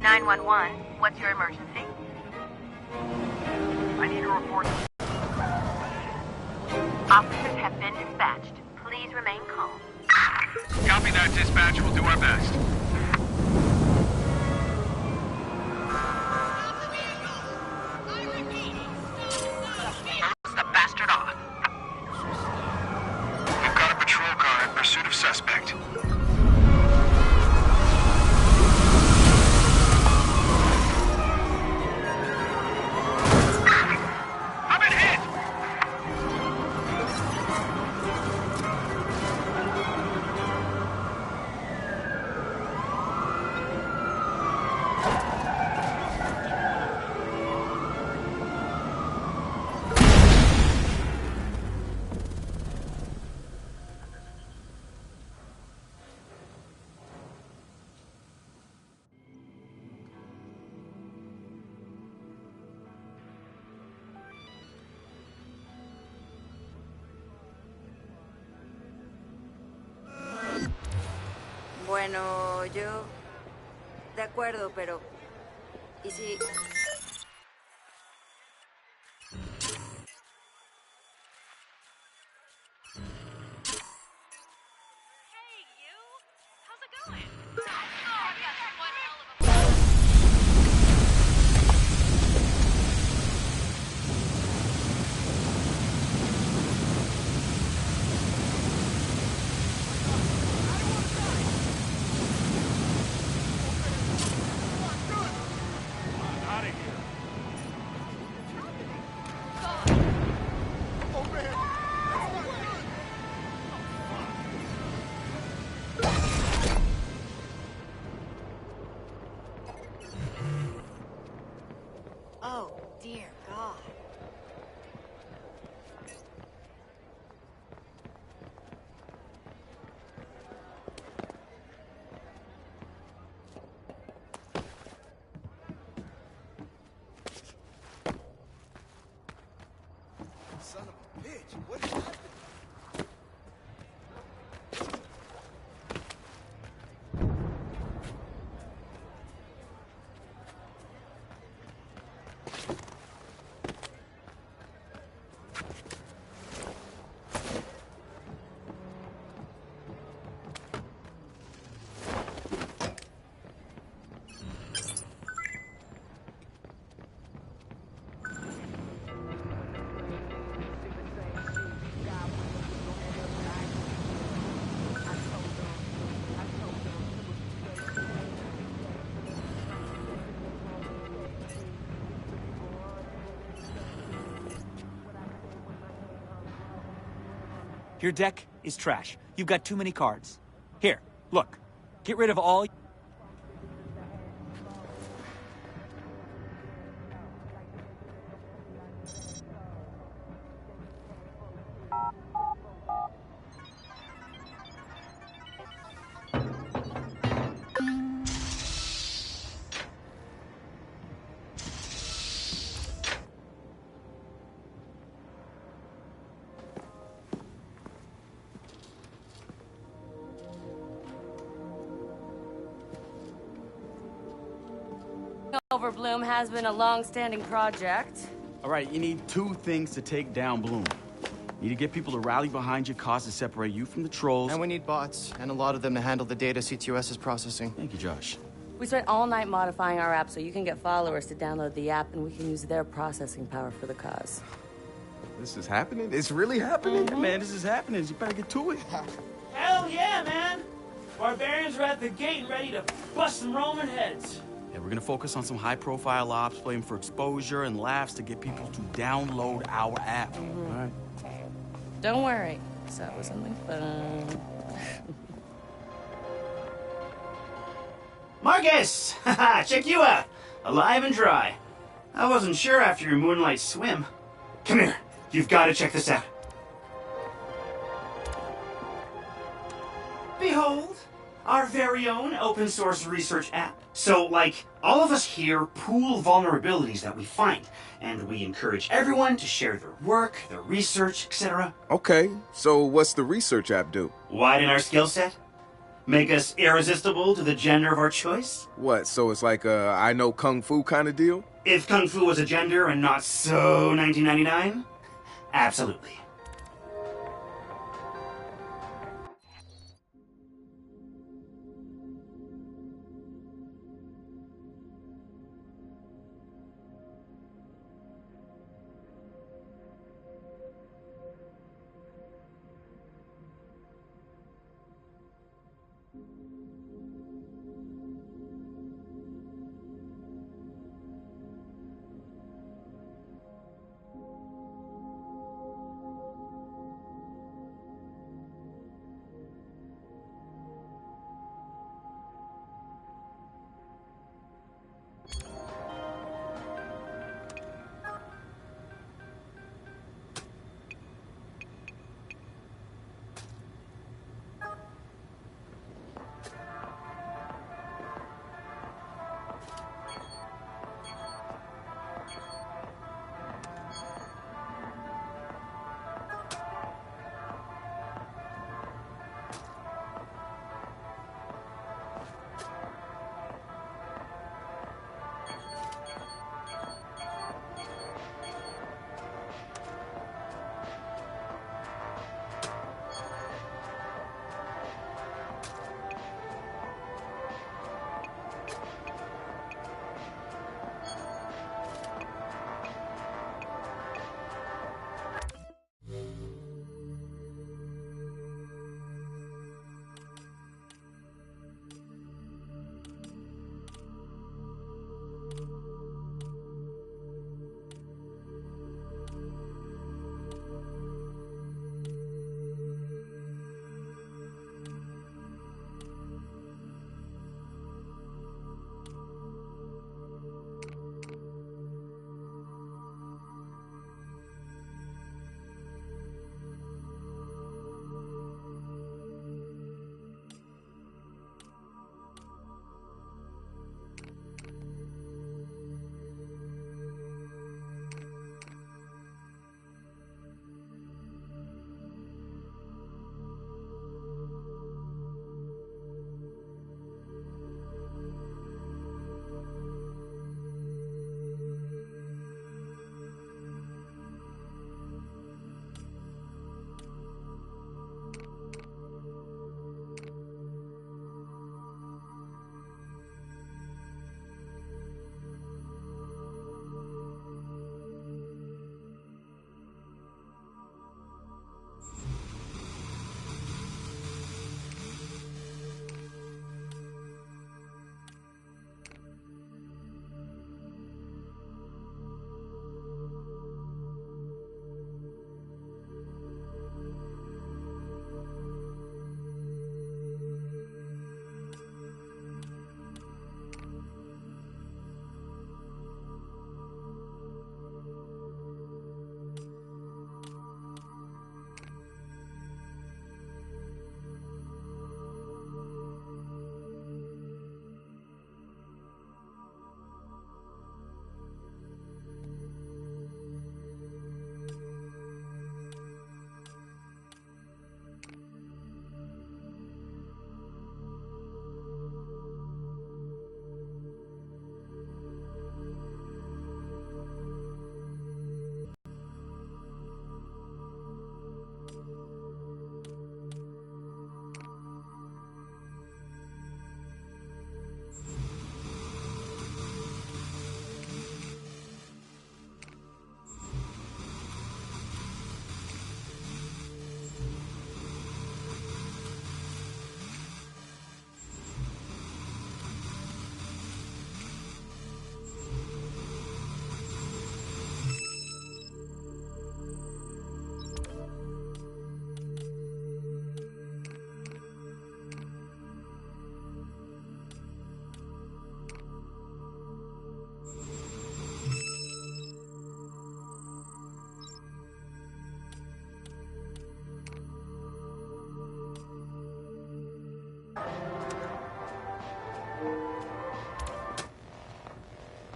911, what's your emergency? I need a report. Officers have been dispatched. Please remain calm. Copy that, dispatch. We'll do our best. Close the bastard off. We've got a patrol car in pursuit of suspect. I've been hit! Bueno, yo... De acuerdo, pero... ¿Y si...? Oh, dear God. Son of a bitch, what is happening? Your deck is trash. You've got too many cards. Here, look. Get rid of all... Bloom has been a long-standing project. All right, you need two things to take down Bloom. You need to get people to rally behind your cause to separate you from the trolls. And we need bots, and a lot of them to handle the data CTOS is processing. Thank you, Josh. We spent all night modifying our app so you can get followers to download the app and we can use their processing power for the cause. This is happening? It's really happening? Yeah, man, this is happening. You better get to it. Hell yeah, man! Barbarians are at the gate and ready to bust some Roman heads. Yeah, we're gonna focus on some high-profile ops, playing for exposure and laughs to get people to download our app. All right? Don't worry. So it was something fun. Marcus! Haha, check you out! Alive and dry. I wasn't sure after your moonlight swim. Come here. You've got to check this out. Behold, our very own open source research app. So, like, all of us here pool vulnerabilities that we find, and we encourage everyone to share their work, their research, etc. Okay, so what's the research app do? Widen our skill set? Make us irresistible to the gender of our choice? What, so it's like a I know Kung Fu kind of deal? If Kung Fu was a gender and not so 1999? Absolutely.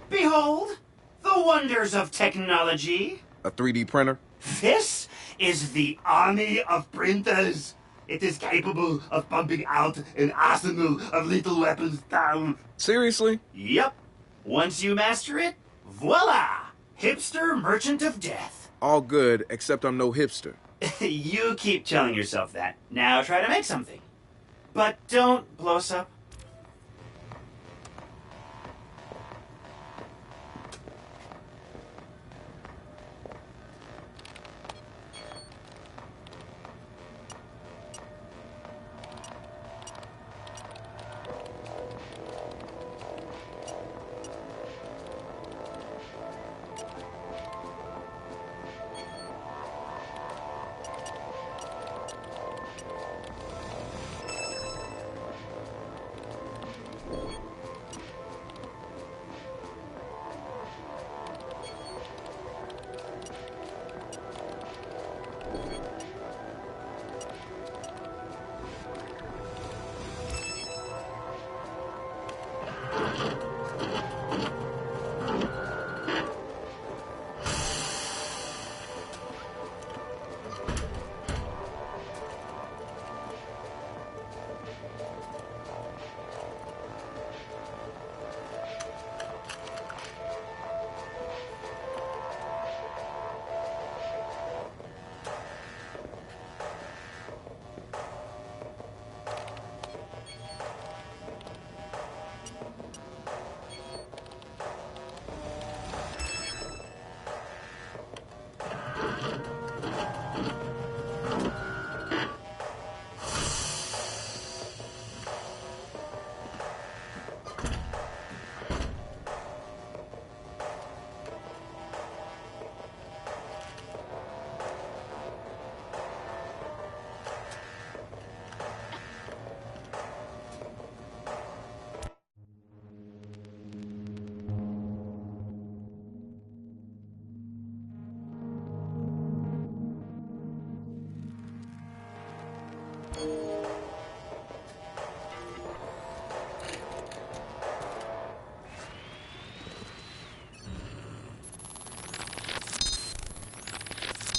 Behold, the wonders of technology. A 3D printer? This is the army of printers. It is capable of pumping out an arsenal of lethal weapons down. Seriously? Yep. Once you master it, voila! Hipster Merchant of Death. All good, except I'm no hipster. You keep telling yourself that. Now try to make something. But don't blow us up.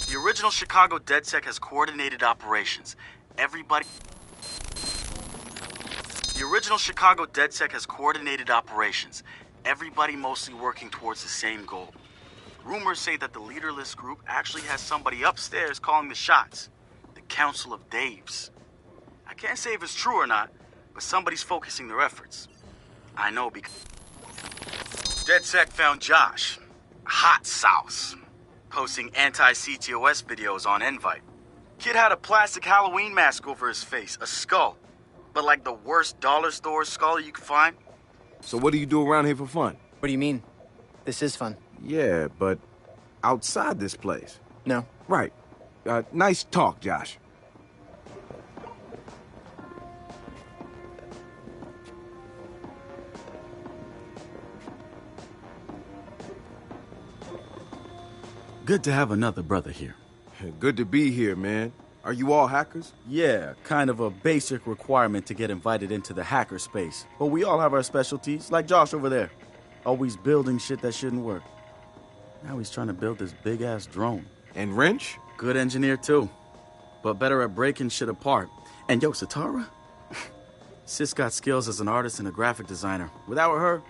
The original Chicago DedSec has coordinated operations. Everybody... The original Chicago DedSec has coordinated operations. Everybody mostly working towards the same goal. Rumors say that the leaderless group actually has somebody upstairs calling the shots. The Council of Daves. I can't say if it's true or not, but somebody's focusing their efforts. I know because... DedSec found Josh. Hot sauce. Posting anti-CTOS videos on Invite. Kid had a plastic Halloween mask over his face, a skull. But like the worst dollar store skull you could find. So what do you do around here for fun? What do you mean? This is fun. Yeah, but outside this place. No. Right. Nice talk, Josh. Good to have another brother here. Good to be here, man. Are you all hackers? Yeah, kind of a basic requirement to get invited into the hacker space. But we all have our specialties, like Josh over there. Always building shit that shouldn't work. Now he's trying to build this big-ass drone. And Wrench? Good engineer, too. But better at breaking shit apart. And yo, Satara? Sis got skills as an artist and a graphic designer. Without her,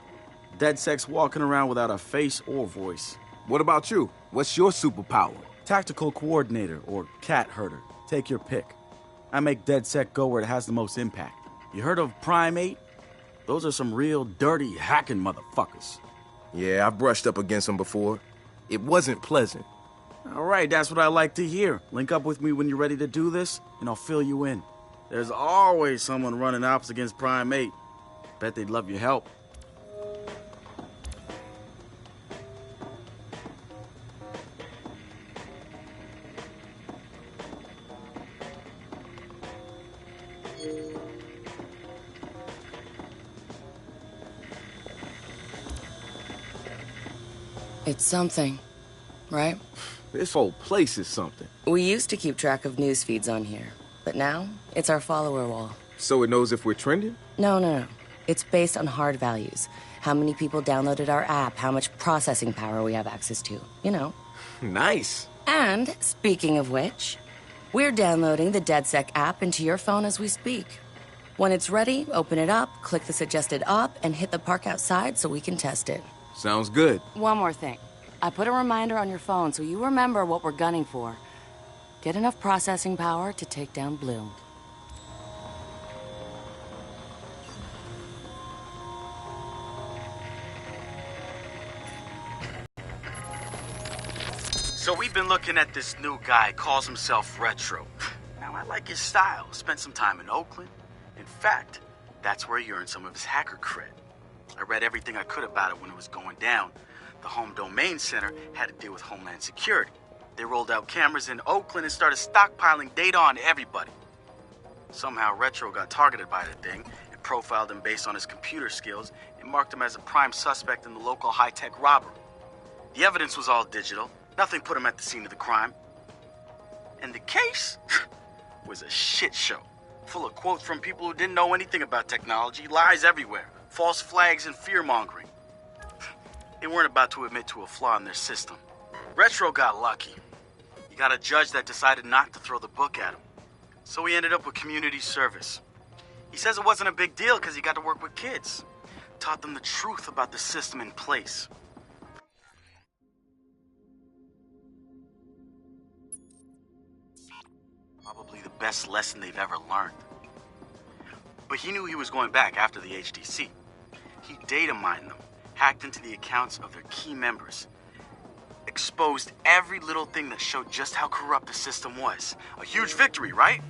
DedSec's walking around without a face or voice. What about you? What's your superpower? Tactical coordinator or cat herder. Take your pick. I make DedSec go where it has the most impact. You heard of Prime 8? Those are some real dirty hacking motherfuckers. Yeah, I've brushed up against them before. It wasn't pleasant. All right, that's what I like to hear. Link up with me when you're ready to do this, and I'll fill you in. There's always someone running ops against Prime 8. Bet they'd love your help. It's something, right? This whole place is something. We used to keep track of news feeds on here, but now it's our follower wall. So it knows if we're trending? No. It's based on hard values. How many people downloaded our app, how much processing power we have access to, you know. Nice. And, speaking of which, We're downloading the DedSec app into your phone as we speak. When it's ready, open it up, click the suggested op, and hit the park outside so we can test it. Sounds good. One more thing. I put a reminder on your phone so you remember what we're gunning for. Get enough processing power to take down Bloom. So we've been looking at this new guy, calls himself Retro. Now, I like his style. Spent some time in Oakland. In fact, that's where he earned some of his hacker cred. I read everything I could about it when it was going down. The Home Domain Center had to deal with Homeland Security. They rolled out cameras in Oakland and started stockpiling data on everybody. Somehow Retro got targeted by the thing and profiled him based on his computer skills and marked him as a prime suspect in the local high-tech robbery. The evidence was all digital. Nothing put him at the scene of the crime. And the case was a shit show, full of quotes from people who didn't know anything about technology, lies everywhere, false flags and fear-mongering. They weren't about to admit to a flaw in their system. Retro got lucky. He got a judge that decided not to throw the book at him. So he ended up with community service. He says it wasn't a big deal because he got to work with kids. Taught them the truth about the system in place. Probably the best lesson they've ever learned. But he knew he was going back after the HDC. He data mined them, hacked into the accounts of their key members, exposed every little thing that showed just how corrupt the system was. A huge victory, right?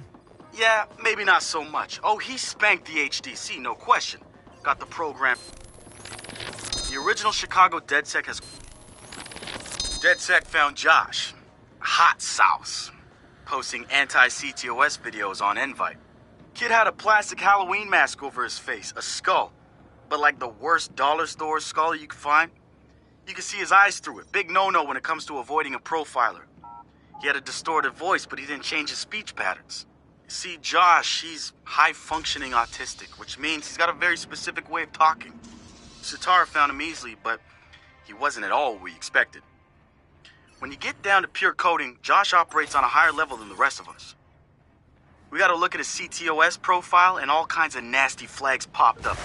Yeah, maybe not so much. Oh, he spanked the HDC, no question. Got the program. The original Chicago DedSec has... DedSec found Josh. Hot sauce. Posting anti-CTOS videos on Invite. Kid had a plastic Halloween mask over his face, a skull. But like the worst dollar store skull you could find. You could see his eyes through it. Big no-no when it comes to avoiding a profiler. He had a distorted voice, but he didn't change his speech patterns. You see, Josh, he's high-functioning autistic, which means he's got a very specific way of talking. Sitar found him easily, but he wasn't at all what we expected. When you get down to pure coding, Josh operates on a higher level than the rest of us. We gotta look at his CTOS profile, and all kinds of nasty flags popped up.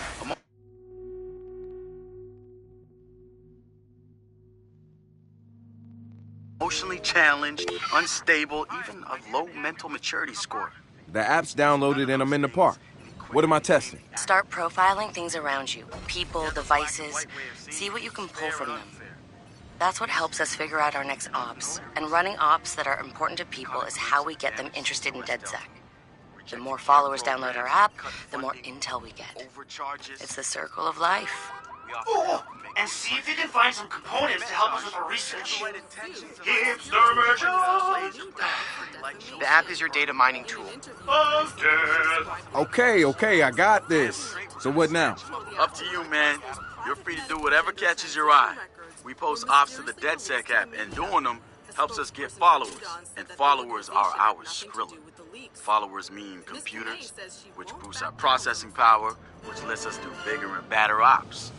Emotionally challenged, unstable, even a low mental maturity score. The app's downloaded and I'm in the park. What am I testing? Start profiling things around you. People, devices. See what you can pull from them. That's what helps us figure out our next ops. And running ops that are important to people is how we get them interested in DedSec. The more followers download our app, the more intel we get. It's the circle of life. Oh, and see if you can find some components to help us with our research. Hipster merchant! The app is your data mining tool. Of death. Okay, I got this. So what now? Up to you, man. You're free to do whatever catches your eye. We post ops to the DedSec app, and doing them helps us get followers. And followers are our Skrilla. Followers mean computers, which boosts our processing power, which lets us do bigger and badder ops.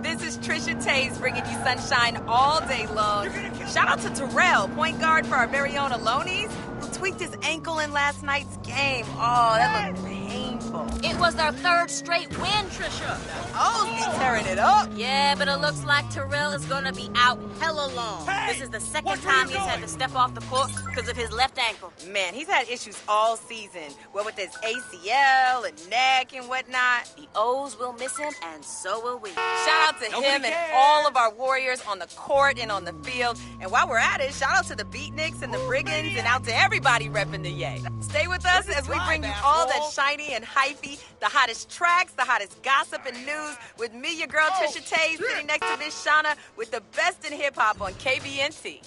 This is Trisha Taze bringing you sunshine all day long. Shout out to Terrell, point guard for our very own Alones, who tweaked his ankle in last night's game. Oh, that looked painful. It was their third straight win, Trisha. Oh, he's tearing it up. Yeah, but it looks like Terrell is gonna be out hella long. This is the second time he's had to step off the court because of his left ankle. Man, he's had issues all season. Well, with his ACL and neck and whatnot. The O's will miss him, and so will we. Shout out to him and all of our Warriors on the court and on the field. And while we're at it, shout out to the Beatniks and the Brigands and out to everybody repping the Yay. Stay with us as we bring you all that shiny and hyphy, the hottest tracks, the hottest gossip and news with me, your girl Trisha Taze, sitting next to Miss Shauna with the best in hip-hop on KBNT.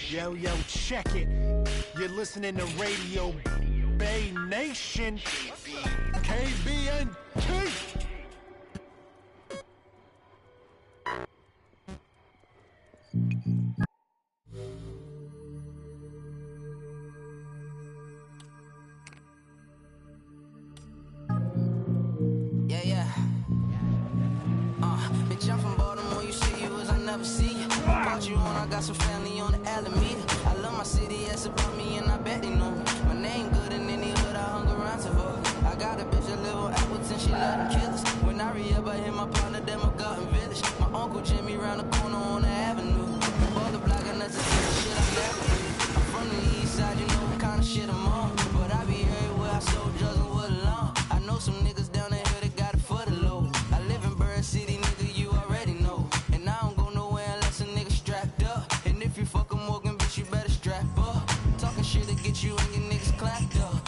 Yo, check it. You're listening to Radio Bay Nation. KBNT. never see you. Bought you on, I got some family on the Alameda. I love my city, it's about me, and I bet they know me. My name good in any hood, I hung around to fuck. I got a bitch that live on Appleton, she love them killers. When I re-up, I hit my partner, them a Garden Village. My uncle Jimmy round the corner on the avenue. Above the block, and that's the shit I never do. I'm from the east side, you know what kind of shit I'm on. But I be everywhere, I sold drugs and wood alone. I know some niggas down the hill that got it for the low. I live in Bird City, nigga, you already know. And I don't go nowhere unless a nigga strapped up. And if you fuck a Morgan, bitch, you better strap up. Talking shit to get you and your niggas clapped up.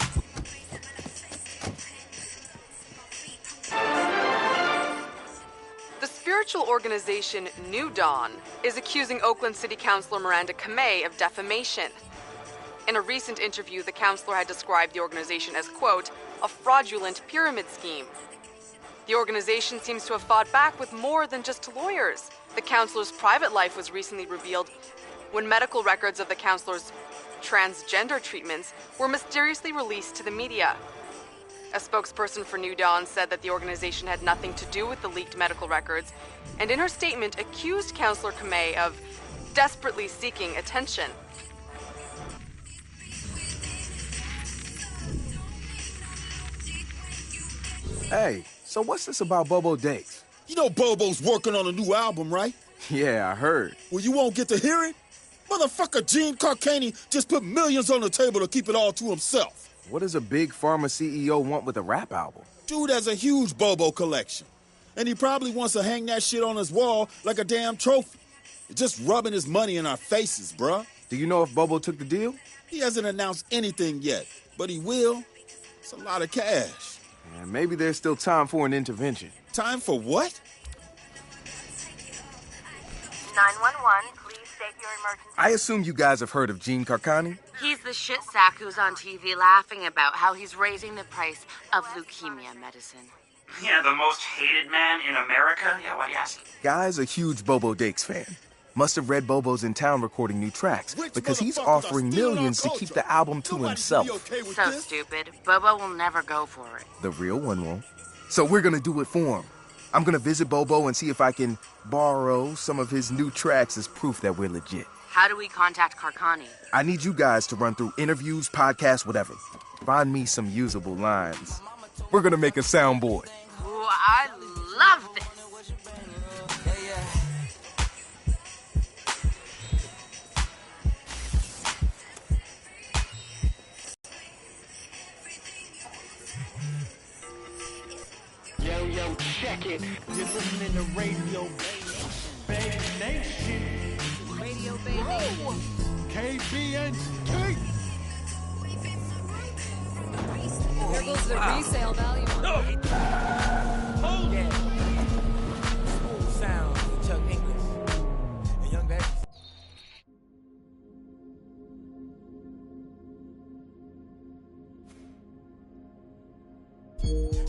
The spiritual organization New Dawn is accusing Oakland City Councilor Miranda Kamei of defamation. In a recent interview, the councilor had described the organization as, quote, a fraudulent pyramid scheme. The organization seems to have fought back with more than just lawyers. The councilor's private life was recently revealed when medical records of the councilor's transgender treatments were mysteriously released to the media. A spokesperson for New Dawn said that the organization had nothing to do with the leaked medical records, and in her statement accused Councilor Kamei of desperately seeking attention. Hey, so what's this about Bobo Dakes? You know Bobo's working on a new album, right? Yeah, I heard. Well, you won't get to hear it? Motherfucker Gene Carcani just put millions on the table to keep it all to himself. What does a big pharma CEO want with a rap album? Dude has a huge Bobo collection. And he probably wants to hang that shit on his wall like a damn trophy. Just rubbing his money in our faces, bruh. Do you know if Bobo took the deal? He hasn't announced anything yet, but he will. It's a lot of cash. And maybe there's still time for an intervention. Time for what? 911, please state your emergency. I assume you guys have heard of Gene Carcani? He's the shit sack who's on TV laughing about how he's raising the price of leukemia medicine. Yeah, the most hated man in America? Yeah, what do you ask? Guy's a huge Bobo Dakes fan. Must have read Bobo's in town recording new tracks, because he's offering millions to keep the album to himself. So stupid. Bobo will never go for it. The real one won't. So we're gonna do it for him. I'm gonna visit Bobo and see if I can borrow some of his new tracks as proof that we're legit. How do we contact Carcani? I need you guys to run through interviews, podcasts, whatever. Find me some usable lines. We're gonna make a soundboard. Ooh, I love this. Yo, check it. You're listening to Radio Bay Nation. Radio Bay Nation. KBNT. There goes the resale value. Oh, yeah. Smooth sound, Chuck English. And Young Baby.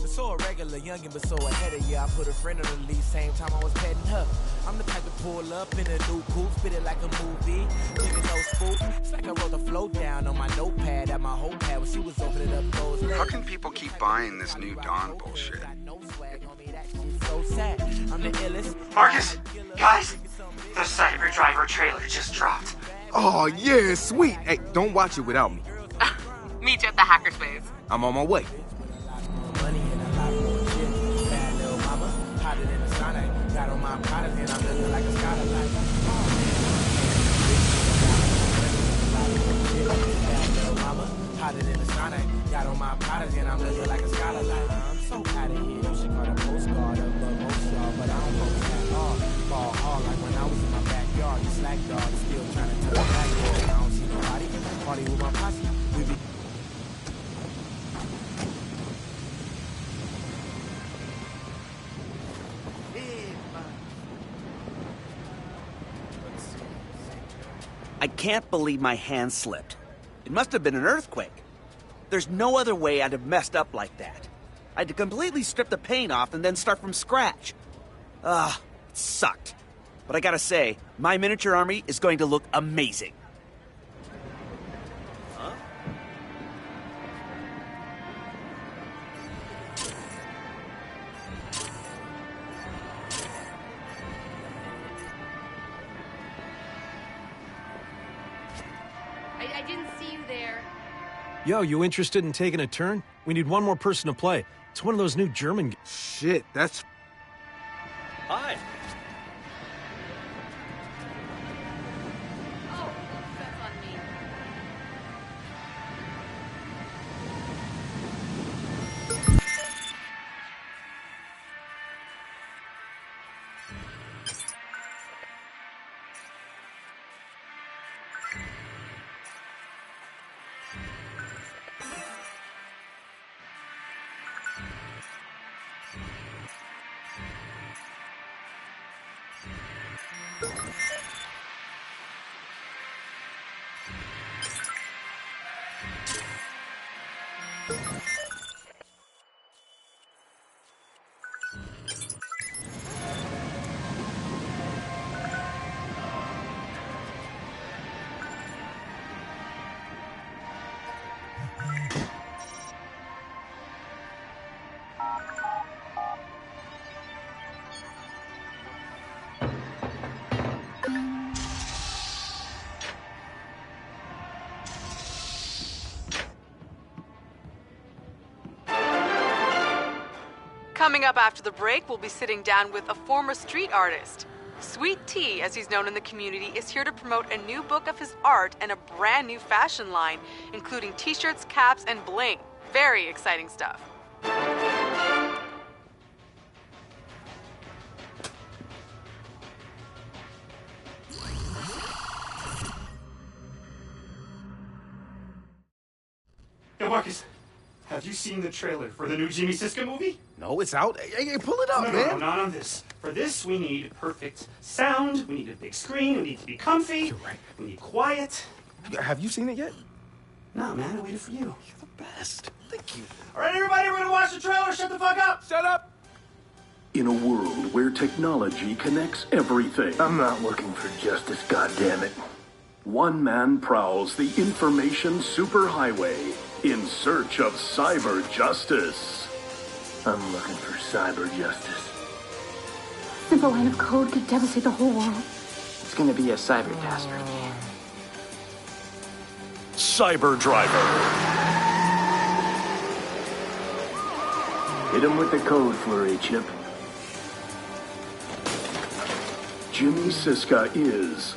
So a regular youngin', but so ahead of you. I put a friend on the lead, same time I was petting her. I'm the type to pull up in a new coupe, spit it like a movie. Nigga, no spook. It's like I wrote the flow down on my notepad at my whole pad when she was opening up those legs. How can people keep buying this new Dawn bullshit? So sad. I'm the illest. Marcus, guys, the Cyber Driver trailer just dropped. Oh, yeah, sweet. Hey, don't watch it without me. Meet you at the hackerspace. I'm on my way. Money and a lot more shit. Bad little mama, hotter than the sun. I got on my product and I'm looking like a scholar. Like, bad little mama, hotter than the sun. I got on my product and I'm looking like a scholar. Like, I'm so out of here. You should call a postcard up, but most y'all, but I don't post at all. Ball hard like when I was in my backyard. The slack dog still trying to touch the backboard. I don't see nobody. Party with my posse. We be. I can't believe my hand slipped. It must have been an earthquake. There's no other way I'd have messed up like that. I had to completely strip the paint off and then start from scratch. It sucked. But I gotta say, my miniature army is going to look amazing. I didn't see you there. Yo, you interested in taking a turn? We need one more person to play. It's one of those new German... Shit, that's... Hi. Oh, that's on me. Coming up after the break, we'll be sitting down with a former street artist. Sweet Tea, as he's known in the community, is here to promote a new book of his art and a brand new fashion line, including t-shirts, caps, and bling. Very exciting stuff. Yo, Marcus, have you seen the trailer for the new Jimmy Siska movie? No, it's out. Hey, pull it up, No, man. not on this. For this, we need perfect sound, we need a big screen, we need to be comfy, You're right. we need quiet. Have you seen it yet? No, man, I waited for you. You're the best. Thank you. All right, everybody, we're gonna watch the trailer. Shut the fuck up. Shut up. In a world where technology connects everything. I'm not looking for justice, goddammit. One man prowls the information superhighway in search of cyber justice. I'm looking for cyber justice. Simple line of code could devastate the whole world. It's gonna be a cyber catastrophe. Cyber Driver. Hit him with the code flurry, Chip. Jimmy Siska is...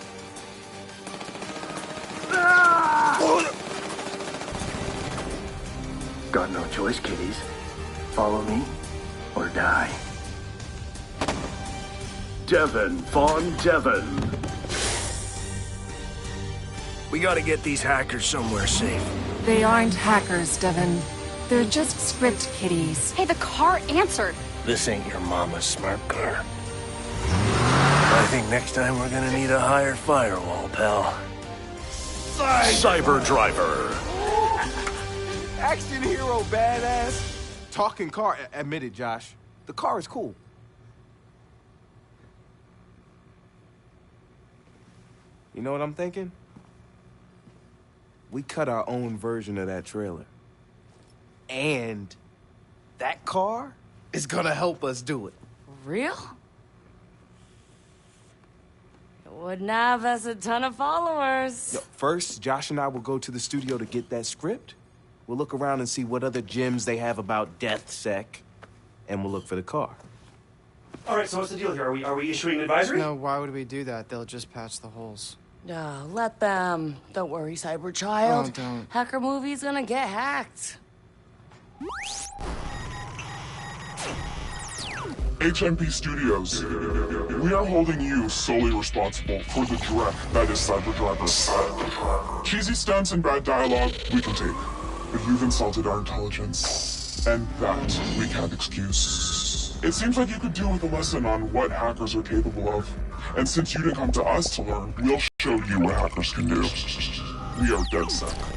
Got no choice, kiddies. Follow me, or die. Devin Von Devin. We gotta get these hackers somewhere safe. They aren't hackers, Devin. They're just script kiddies. Hey, the car answered. This ain't your mama's smart car. I think next time we're gonna need a higher firewall, pal. Cyber Driver. Action hero badass. Talking car. Admit it, Josh. The car is cool. You know what I'm thinking? We cut our own version of that trailer. And that car is gonna help us do it. Real? It wouldn't have us a ton of followers. Yo, first, Josh and I will go to the studio to get that script. We'll look around and see what other gems they have about DeathSec, and we'll look for the car. All right, so what's the deal here? Are we issuing an advisory? No, why would we do that? They'll just patch the holes. No, let them. Don't worry, cyber child. Oh, don't. Hacker movie's gonna get hacked. HMP Studios. We are holding you solely responsible for the dreck that is Cyber Driver. Cheesy stunts and bad dialogue, we can take. But you've insulted our intelligence, and that we can't excuse. It seems like you could do with a lesson on what hackers are capable of. And since you didn't come to us to learn, we'll show you what hackers can do. We are DeadSec.